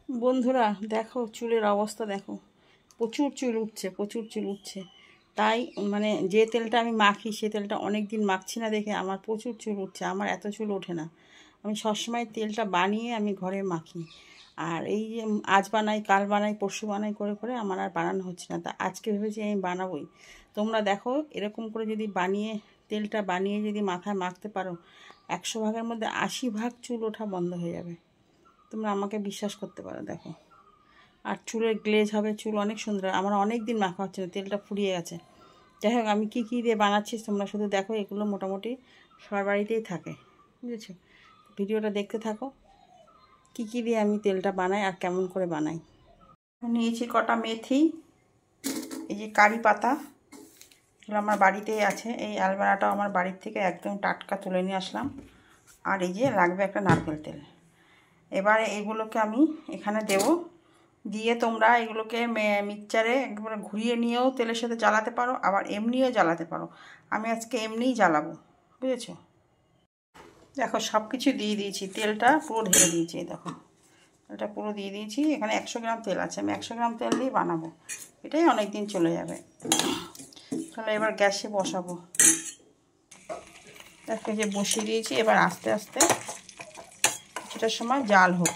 বন্ধুরা দেখো চুলের অবস্থা দেখো, প্রচুর চুল উঠছে। তাই মানে যে তেলটা আমি মাখি সে তেলটা অনেক দিন মাখছি না দেখে আমার প্রচুর চুল উঠছে। আমার এত চুল ওঠে না। আমি সবসময় তেলটা বানিয়ে আমি ঘরে মাখি। আর এই যে আজ বানাই কাল বানাই পরশু বানাই করে করে আমার আর বানানো হচ্ছে না। তা আজকে ভেবেছি আমি বানাবোই। তোমরা দেখো এরকম করে যদি তেলটা বানিয়ে যদি মাথায় মাখতে পারো, 100 ভাগের মধ্যে 80 ভাগ চুল ওঠা বন্ধ হয়ে যাবে। তোমরা আমাকে বিশ্বাস করতে পারো। দেখো, আর চুলের গ্লেজ হবে, চুল অনেক সুন্দর। আমার অনেক দিন মাখা হচ্ছে না, তেলটা ফুরিয়ে গেছে। যাই হোক, আমি কী কী দিয়ে বানাচ্ছি তোমরা শুধু দেখো। এগুলো মোটামুটি সবার বাড়িতেই থাকে, বুঝেছো? ভিডিওটা দেখতে থাকো, কী কী দিয়ে আমি তেলটা বানাই আর কেমন করে বানাই। নিয়েছি কটা মেথি, এই যে কারি পাতা, এগুলো আমার বাড়িতেই আছে। এই অ্যালবেরাটাও আমার বাড়ির থেকে একদম টাটকা তুলে নিয়ে আসলাম। আর এই যে লাগবে একটা নারকেল তেল। এবারে এগুলোকে আমি এখানে দেবো। দিয়ে তোমরা এগুলোকে মিক্সচারে একবারে ঘুরিয়ে নিয়েও তেলের সাথে জ্বালাতে পারো, আবার এমনিও জ্বালাতে পারো। আমি আজকে এমনিই জ্বালাবো, বুঝেছো? দেখো সব কিছু দিয়ে দিয়েছি, তেলটা পুরো ঢেলে দিয়েছি। দেখো তেলটা পুরো দিয়ে দিয়েছি। এখানে 100 গ্রাম তেল আছে, আমি 100 গ্রাম তেল দিয়ে বানাবো। এটাই অনেক দিন চলে যাবে। তাহলে এবার গ্যাসে বসাবো। দেখো যে বসিয়ে দিয়েছি। এবার আস্তে আস্তে কিছুটা সময় জাল হোক।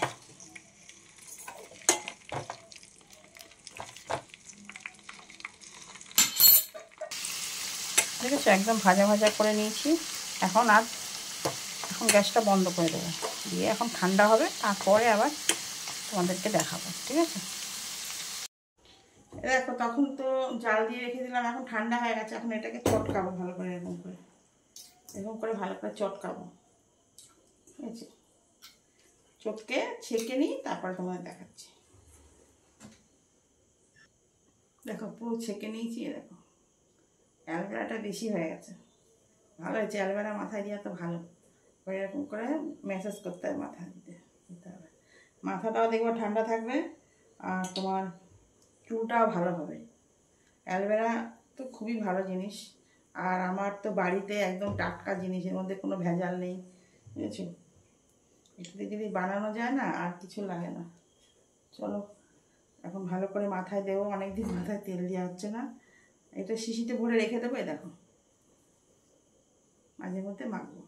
দেখেছো, একদম ভাজা ভাজা করে নিয়েছি। এখন গ্যাসটা বন্ধ করে দেবো। দিয়ে এখন ঠান্ডা হবে, তারপরে আবার তোমাদেরকে দেখাবো, ঠিক আছে? দেখো তখন তো জাল দিয়ে রেখে দিলাম, এখন ঠান্ডা হয়ে গেছে। এখন এটাকে চটকাবো ভালো করে, এরকম করে ভালো করে চটকাবো, ঠিক আছে? চটকে ছেঁকে নিই, তারপরে তোমাদের দেখাচ্ছি। দেখো পুরো ছেঁকে নিয়েছি। দেখো অ্যালবেরাটা বেশি হয়ে গেছে। ভালো হয়েছে, অ্যালবেরা মাথায় দেওয়া তো ভালো। এরকম করে ম্যাসাজ করতে হবে, মাথা দিতে হবে। মাথাটাও দেখবো ঠান্ডা থাকবে, আর তোমার চুলটাও ভালো হবে। অ্যালবেরা তো খুবই ভালো জিনিস। আর আমার তো বাড়িতে একদম টাটকা জিনিস, এর মধ্যে কোনো ভেজাল নেই, বুঝেছো? এটাতে যদি বানানো যায় না, আর কিছু লাগে না। চলো এখন ভালো করে মাথায় দেবো। অনেকদিন মাথায় তেল দেওয়া হচ্ছে না। এটা শিশিতে ভরে রেখে দেবো। দেখো মাঝে মধ্যে মাখবো।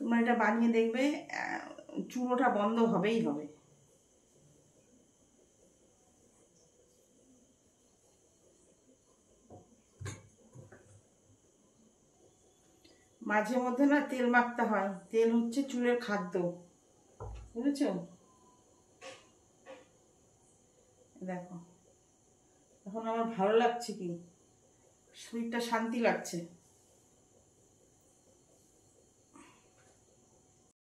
তোমরা এটা বানিয়ে দেখবে, চুল ওঠা বন্ধ হবেই হবে। মাঝে মধ্যে না তেল মাখতে হয়। তেল হচ্ছে চুলের খাদ্য, বুঝেছো? দেখো এখন আমার ভালো লাগছে, কি শরীরটা শান্তি লাগছে।